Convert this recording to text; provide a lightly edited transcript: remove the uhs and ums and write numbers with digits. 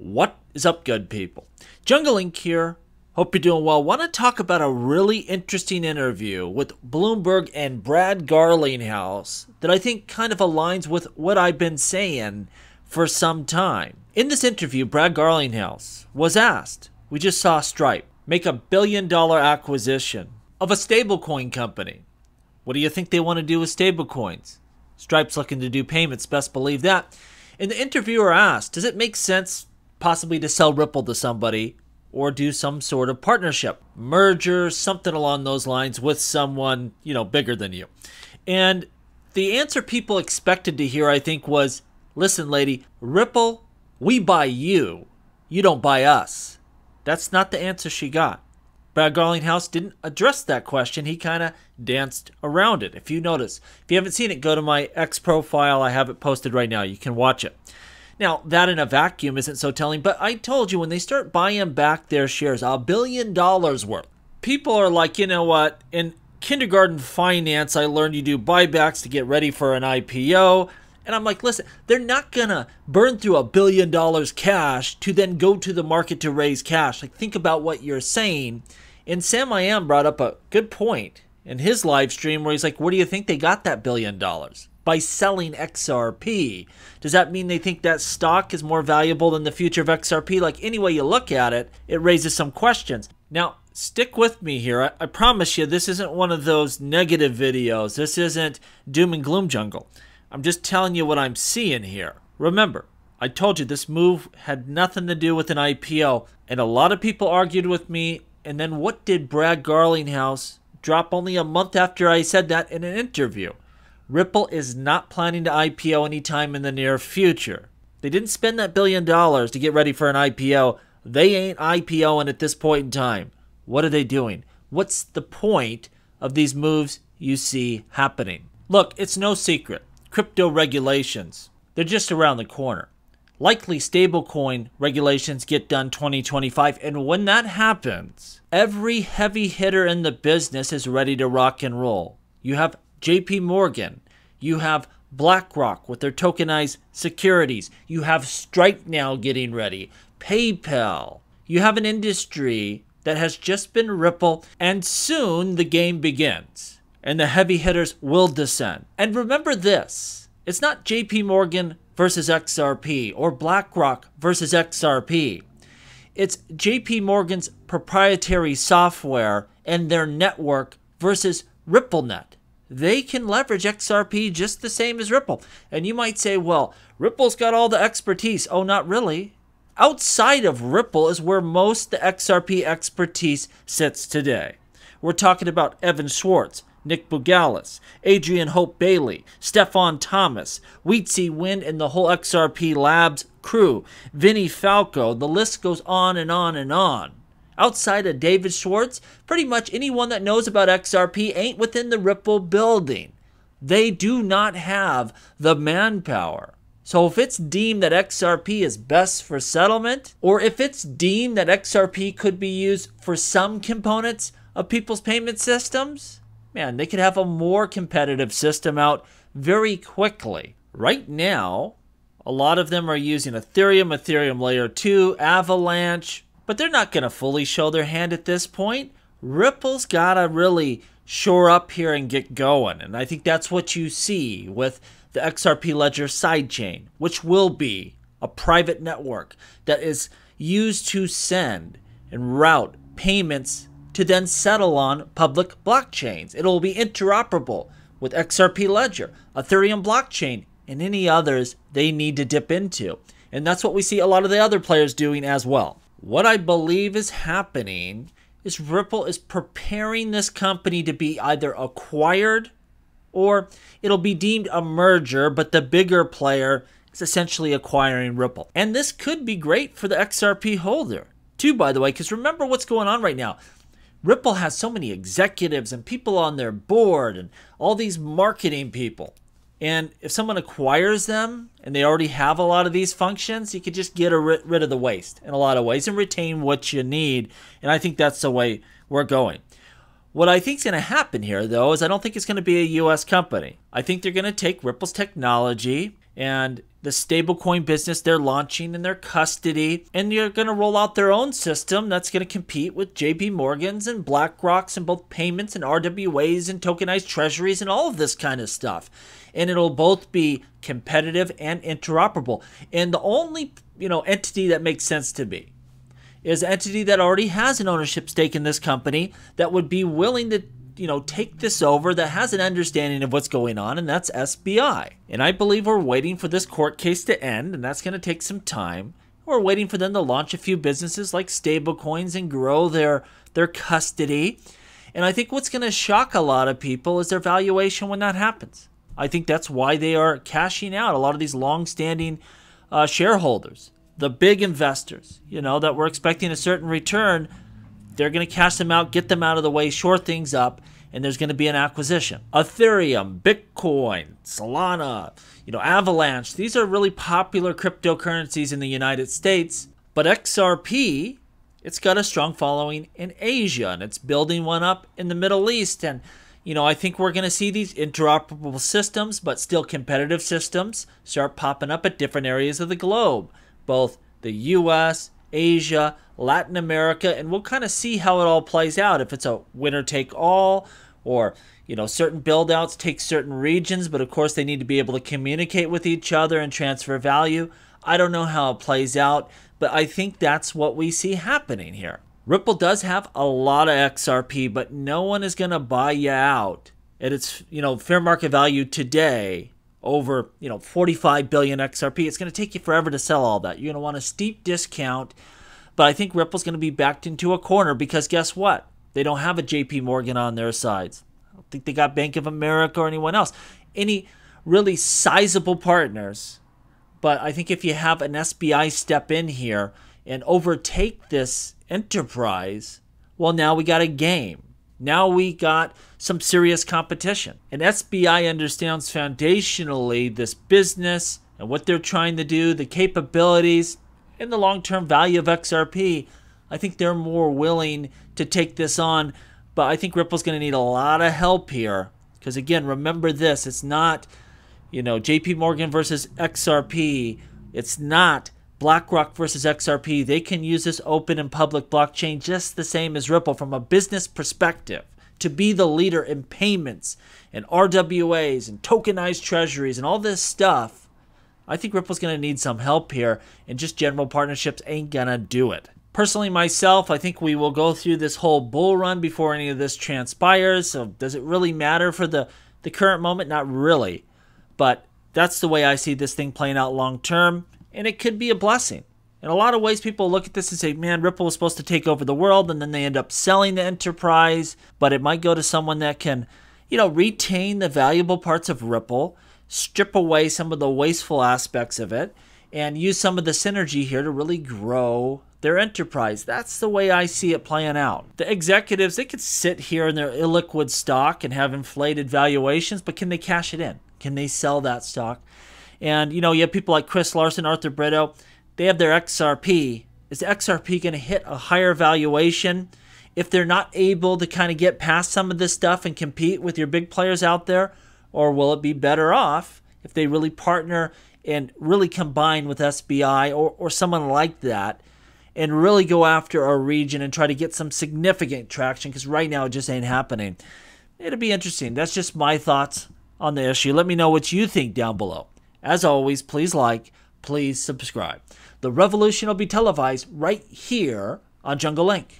What is up, good people? Jungle Inc. here. Hope you're doing well. Want to talk about a really interesting interview with Bloomberg and Brad Garlinghouse that I think kind of aligns with what I've been saying for some time. In this interview, Brad Garlinghouse was asked, we just saw Stripe make $1 billion acquisition of a stablecoin company. What do you think they want to do with stablecoins? Stripe's looking to do payments, best believe that. And the interviewer asked, does it make sense possibly to sell Ripple to somebody or do some sort of partnership, merger, something along those lines with someone, bigger than you? And the answer people expected to hear, I think, was, listen, lady, Ripple, we buy you. You don't buy us. That's not the answer she got. Brad Garlinghouse didn't address that question. He kind of danced around it. If you notice, if you haven't seen it, go to my X profile. I have it posted right now. You can watch it. Now, that in a vacuum isn't so telling, but I told you when they start buying back their shares, $1 billion worth, people are like, you know what? In kindergarten finance, I learned you do buybacks to get ready for an IPO. And I'm like, listen, they're not going to burn through $1 billion cash to then go to the market to raise cash. Like, think about what you're saying. And Sam I Am brought up a good point in his live stream where he's like, where do you think they got that $1 billion? By selling XRP. Does that mean they think that stock is more valuable than the future of XRP? Like, any way you look at it, it raises some questions. Now, stick with me here. I promise you, this isn't one of those negative videos. This isn't doom and gloom jungle. I'm just telling you what I'm seeing here. Remember, I told you this move had nothing to do with an IPO, and a lot of people argued with me. And then what did Brad Garlinghouse drop only a month after I said that in an interview? Ripple is not planning to IPO anytime in the near future. They didn't spend that $1 billion to get ready for an IPO. They ain't IPOing at this point in time. What are they doing? What's the point of these moves you see happening? Look, it's no secret. Crypto regulations, they're just around the corner. Likely stablecoin regulations get done 2025, and when that happens, every heavy hitter in the business is ready to rock and roll. You have JP Morgan, you have BlackRock with their tokenized securities, you have Stripe now getting ready, PayPal. You have an industry that has just been Ripple, and soon the game begins, and the heavy hitters will descend. And remember this, it's not JP Morgan versus XRP or BlackRock versus XRP. It's JP Morgan's proprietary software and their network versus RippleNet. They can leverage XRP just the same as Ripple. And you might say, well, Ripple's got all the expertise. Oh, not really. Outside of Ripple is where most the XRP expertise sits today. We're talking about Evan Schwartz, Nick Bugalis, Adrian Hope Bailey, Stefan Thomas, Weedsy Wind, and the whole XRP Labs crew, Vinny Falco. The list goes on and on and on. Outside of David Schwartz, pretty much anyone that knows about XRP ain't within the Ripple building. They do not have the manpower. So if it's deemed that XRP is best for settlement, or if it's deemed that XRP could be used for some components of people's payment systems, man, they could have a more competitive system out very quickly. Right now, a lot of them are using Ethereum, Ethereum Layer 2, Avalanche, but they're not going to fully show their hand at this point. Ripple's got to really shore up here and get going. And I think that's what you see with the XRP Ledger sidechain, which will be a private network that is used to send and route payments to then settle on public blockchains. It'll be interoperable with XRP Ledger, Ethereum blockchain, and any others they need to dip into. And that's what we see a lot of the other players doing as well. What I believe is happening is Ripple is preparing this company to be either acquired or it'll be deemed a merger, but the bigger player is essentially acquiring Ripple. And this could be great for the XRP holder too, by the way, because remember what's going on right now. Ripple has so many executives and people on their board and all these marketing people. And if someone acquires them and they already have a lot of these functions, you could just get rid of the waste in a lot of ways and retain what you need. And I think that's the way we're going. What I think is going to happen here, though, is I don't think it's going to be a U.S. company. I think they're going to take Ripple's technology and the stablecoin business they're launching in their custody, and you're going to roll out their own system that's going to compete with JP Morgan's and BlackRock's and both payments and RWAs and tokenized treasuries and all of this kind of stuff. And it'll both be competitive and interoperable. And the only, entity that makes sense to me is an entity that already has an ownership stake in this company that would be willing to take this over, that has an understanding of what's going on, and that's SBI. And I believe we're waiting for this court case to end, and that's going to take some time. We're waiting for them to launch a few businesses like stablecoins and grow their custody. And I think what's going to shock a lot of people is their valuation when that happens. I think that's why they are cashing out a lot of these long-standing shareholders, the big investors, that were expecting a certain return. They're going to cash them out, get them out of the way, shore things up, and there's going to be an acquisition. Ethereum, Bitcoin, Solana, Avalanche, these are really popular cryptocurrencies in the United States. But XRP, it's got a strong following in Asia, and it's building one up in the Middle East. And, I think we're going to see these interoperable systems, but still competitive systems, start popping up at different areas of the globe, both the US, Asia, Latin America, and we'll kind of see how it all plays out. If it's a winner take all, or certain build outs take certain regions, but of course they need to be able to communicate with each other and transfer value. I don't know how it plays out, but I think that's what we see happening here. Ripple does have a lot of XRP, but no one is going to buy you out at its fair market value today over 45 billion XRP. It's going to take you forever to sell all that. You're going to want a steep discount, but I think Ripple's going to be backed into a corner because guess what? They don't have a JP Morgan on their sides. I don't think they got Bank of America or anyone else. Any really sizable partners. But I think if you have an SBI step in here and overtake this enterprise, well, now we got a game. Now we got some serious competition. And SBI understands foundationally this business and what they're trying to do, the capabilities, and the long-term value of XRP. I think they're more willing to take this on. But I think Ripple's going to need a lot of help here. Because again, remember this, it's not, JP Morgan versus XRP. It's not BlackRock versus XRP. They can use this open and public blockchain just the same as Ripple from a business perspective to be the leader in payments and RWAs and tokenized treasuries and all this stuff. I think Ripple's going to need some help here, and just general partnerships ain't going to do it. Personally, myself, I think we will go through this whole bull run before any of this transpires. So does it really matter for the current moment? Not really. But that's the way I see this thing playing out long term. And it could be a blessing. In a lot of ways, people look at this and say, man, Ripple was supposed to take over the world, and then they end up selling the enterprise. But it might go to someone that can, retain the valuable parts of Ripple, strip away some of the wasteful aspects of it, and use some of the synergy here to really grow their enterprise. That's the way I see it playing out. The executives, they could sit here in their illiquid stock and have inflated valuations, but can they cash it in? Can they sell that stock? And, you have people like Chris Larson, Arthur Brito, they have their XRP. Is the XRP going to hit a higher valuation if they're not able to kind of get past some of this stuff and compete with your big players out there? Or will it be better off if they really partner and really combine with SBI or someone like that and really go after our region and try to get some significant traction? Because right now it just ain't happening. It'll be interesting. That's just my thoughts on the issue. Let me know what you think down below. As always, please like, please subscribe. The revolution will be televised right here on Jungle Link.